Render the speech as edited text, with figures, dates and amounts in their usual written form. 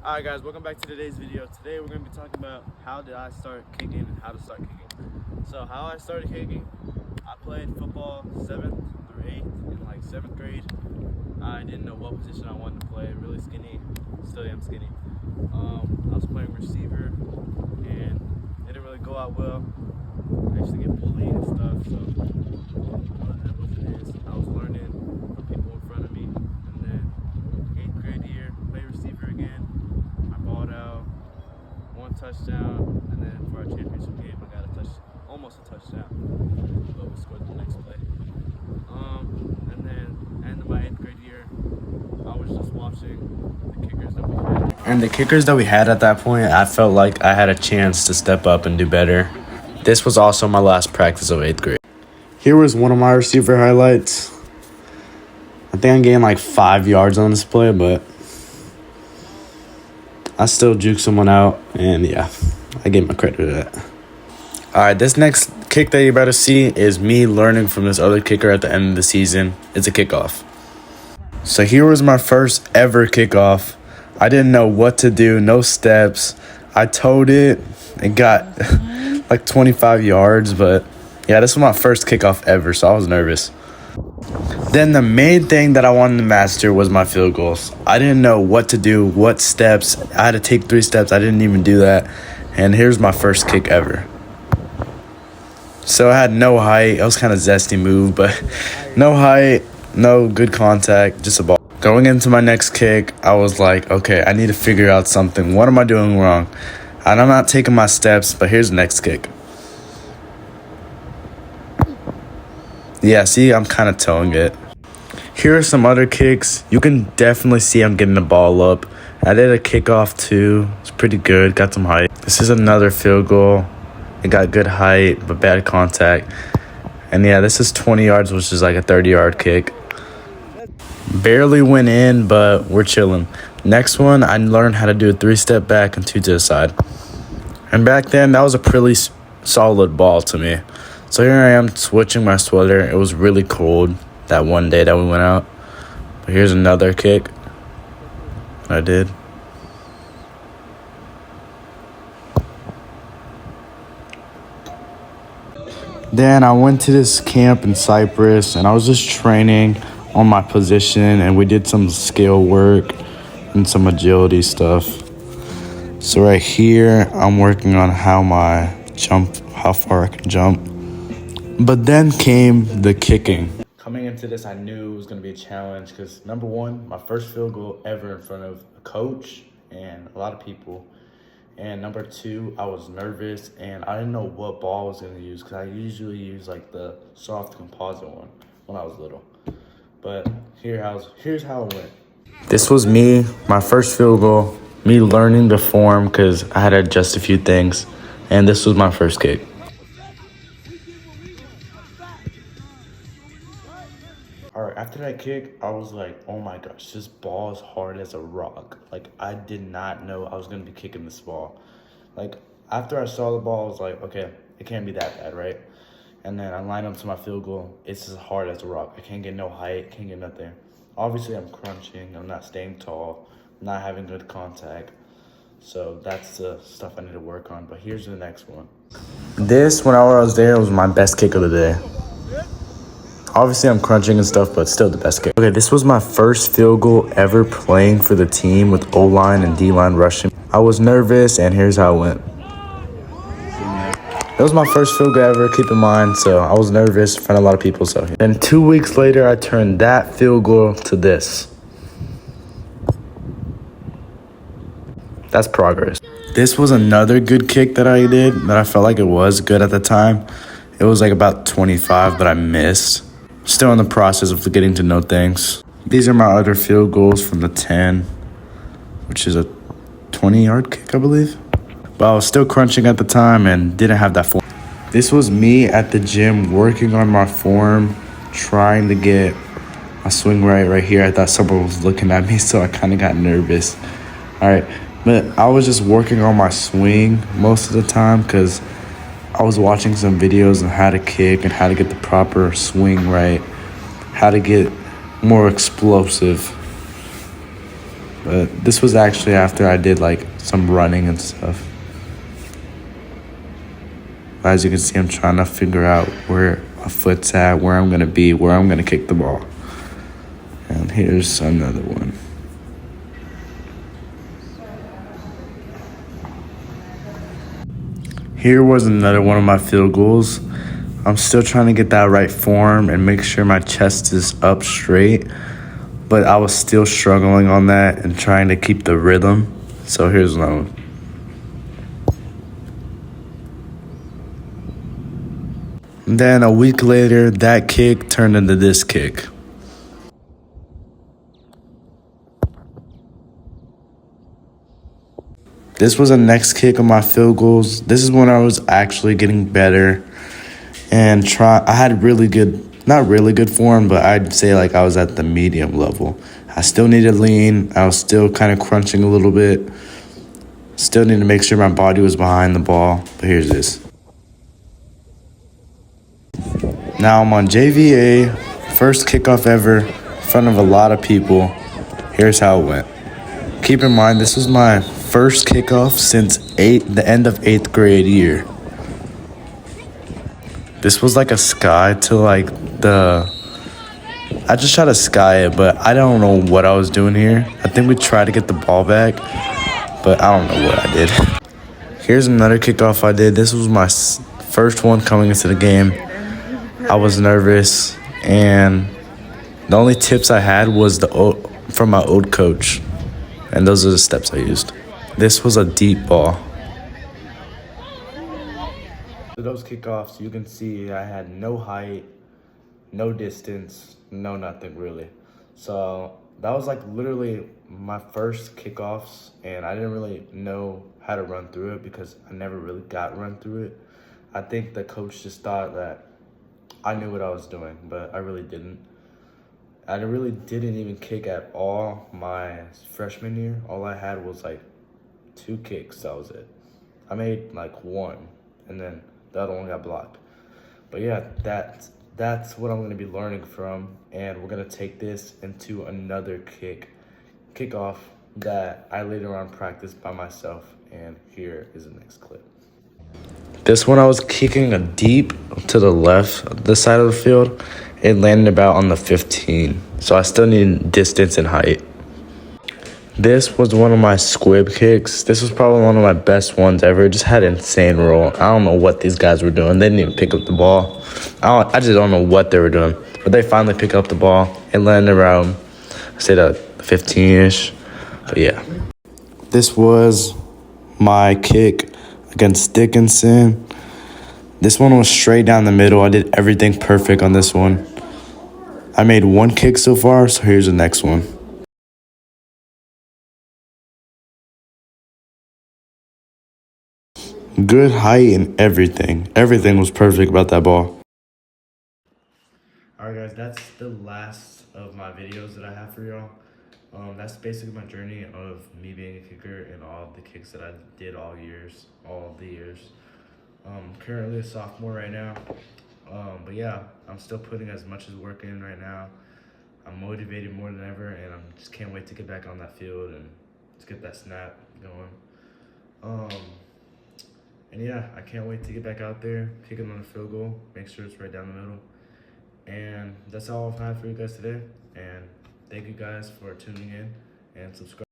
Alright guys, welcome back to today's video. Today we're going to be talking about how did I start kicking and how to start kicking. So how I started kicking, I played football 7th through 8th in like 7th grade. I didn't know what position I wanted to play, really skinny, still am skinny. I was playing receiver and it didn't really go out well. I used to get bullied and stuff, so that was it is. I was learning from people in front of me, and then 8th grade year, played receiver again. I balled out, 1 touchdown, and then for our championship game, I got almost a touchdown, but we scored the next play. And then end of my 8th grade year, I was just watching the kickers that we had. And the kickers that we had at that point, I felt like I had a chance to step up and do better. This was also my last practice of 8th grade. Here was one of my receiver highlights. I think I gained like 5 yards on this play, but I still juked someone out, and yeah, I gave my credit to that. All right, this next kick that you're about to see is me learning from this other kicker at the end of the season. It's a kickoff. So here was my first ever kickoff. I didn't know what to do, no steps. I towed it and got like 25 yards, but yeah, this was my first kickoff ever, so I was nervous. Then the main thing that I wanted to master was my field goals. I didn't know what to do, what steps. I had to take 3 steps. I didn't even do that. And here's my first kick ever. So I had no height. It was kind of zesty move, but no height, no good contact, just a ball. Going into my next kick, I was like, okay, I need to figure out something. What am I doing wrong? And I'm not taking my steps, but here's the next kick. Yeah, see, I'm kind of towing it. Here are some other kicks. You can definitely see I'm getting the ball up. I did a kickoff too. It's pretty good, got some height. This is another field goal. It got good height, but bad contact. And yeah, this is 20 yards, which is like a 30-yard kick. Barely went in, but we're chilling. Next one, I learned how to do a 3-step back and 2 to the side. And back then, that was a pretty solid ball to me. So here I am switching my sweater. It was really cold that one day that we went out. But here's another kick I did. Then I went to this camp in Cyprus, and I was just training on my position, and we did some skill work and some agility stuff. So right here, I'm working on how far I can jump. But then came the kicking. Coming into this, I knew it was going to be a challenge because, number one, my first field goal ever in front of a coach and a lot of people. And number 2, I was nervous and I didn't know what ball I was going to use because I usually use like the soft composite one when I was little. But here's how it went. This was me, my first field goal, me learning the form because I had to adjust a few things. And this was my first kick. All right, after that kick, I was like, oh my gosh, this ball is hard as a rock. Like, I did not know I was going to be kicking this ball. Like, after I saw the ball, I was like, okay, it can't be that bad, right? And then I lined up to my field goal. It's as hard as a rock. I can't get no height, can't get nothing. Obviously, I'm crunching. I'm not staying tall, not having good contact. So that's the stuff I need to work on. But here's the next one. This, when I was there, was my best kick of the day. Obviously, I'm crunching and stuff, but still the best kick. Okay, this was my first field goal ever playing for the team with O-line and D-line rushing. I was nervous, and here's how it went. It was my first field goal ever, keep in mind, so I was nervous in front of a lot of people. So then 2 weeks later, I turned that field goal to this. That's progress. This was another good kick that I did, that I felt like it was good at the time. It was like about 25, but I missed. Still in the process of getting to know things. These are my other field goals from the 10, which is a 20-yard kick, I believe. But I was still crunching at the time and didn't have that form. This was me at the gym working on my form, trying to get my swing right here. I thought someone was looking at me, so I kind of got nervous. All right, but I was just working on my swing most of the time because I was watching some videos on how to kick and how to get the proper swing right, how to get more explosive. But this was actually after I did like some running and stuff. As you can see, I'm trying to figure out where my foot's at, where I'm going to be, where I'm going to kick the ball. And here's another one. Here was another one of my field goals. I'm still trying to get that right form and make sure my chest is up straight. But I was still struggling on that and trying to keep the rhythm. So here's another one. Then a week later, that kick turned into this kick. This was the next kick of my field goals. This is when I was actually getting better and I had really good, not really good form, but I'd say like I was at the medium level. I still needed lean. I was still kind of crunching a little bit. Still need to make sure my body was behind the ball. But here's this. Now I'm on JVA, first kickoff ever, in front of a lot of people. Here's how it went. Keep in mind, this was my first kickoff since the end of 8th grade year. This was like a sky to like I just tried to sky it, but I don't know what I was doing here. I think we tried to get the ball back, but I don't know what I did. Here's another kickoff I did. This was my first one coming into the game. I was nervous, and the only tips I had was from my old coach, and those are the steps I used. This was a deep ball. For those kickoffs, you can see I had no height, no distance, no nothing really. So that was like literally my first kickoffs, and I didn't really know how to run through it because I never really got run through it. I think the coach just thought that I knew what I was doing, but I really didn't. I really didn't even kick at all my freshman year. All I had was like 2 kicks, that was it. I made like 1, and then the other one got blocked. But yeah, that's what I'm going to be learning from, and we're going to take this into another kickoff that I later on practiced by myself, and here is the next clip. This one I was kicking a deep to the left, this side of the field. It landed about on the 15, so I still need distance and height. This was one of my squib kicks. This was probably one of my best ones ever. It just had insane roll. I don't know what these guys were doing. They didn't even pick up the ball. I just don't know what they were doing. But they finally picked up the ball. It landed around, I say, the 15-ish. But yeah. This was my kick against Dickinson. This one was straight down the middle. I did everything perfect on this one. I made 1 kick so far, so here's the next one. Good height and everything. Everything was perfect about that ball. Alright guys, that's the last of my videos that I have for y'all. That's basically my journey of me being a kicker and all of the kicks that I did all the years. Currently a sophomore right now. But yeah, I'm still putting as much as work in right now. I'm motivated more than ever, and I just can't wait to get back on that field and just get that snap going. And yeah, I can't wait to get back out there, kick another field goal, make sure it's right down the middle. And that's all I've had for you guys today. And thank you guys for tuning in and subscribing.